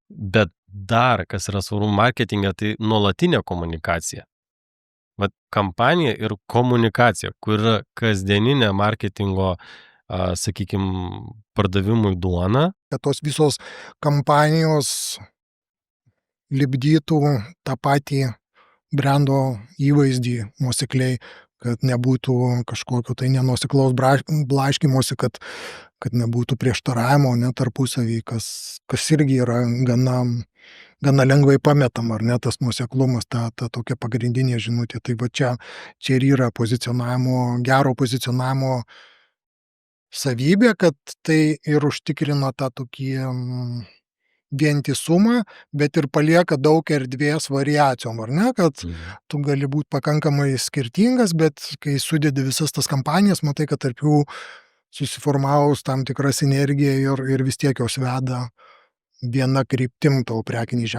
Bet dar, kas yra svarbu marketinge, tai nuolatinė komunikacija. Vat kampanija ir komunikacija, kur yra kasdieninė marketingo, sakykime, pardavimui duona. Kad tos visos kampanijos lipdytų tą patį brendo įvaizdį nuosekliai, kad nebūtų kažkokio tai nenuoseklaus blaškymosi, kad nebūtų prieštaravimo, ne, tarpusavy, kas irgi yra gana lengvai pametama, ar ne, tas nuoseklumas, ta tokia pagrindinė žinutė. Tai va čia ir yra gero pozicionavimo savybė, kad tai ir užtikrina tą tokį vientisumą, bet ir palieka daug erdvės variacijom, ar ne, kad tu gali būti pakankamai skirtingas, bet kai sudedi visas tas kampanijas, matai, kad tarp jų susiformavus tam tikra sinergija ir vis tiek jos veda viena kryptim tavo prekinį ženklą.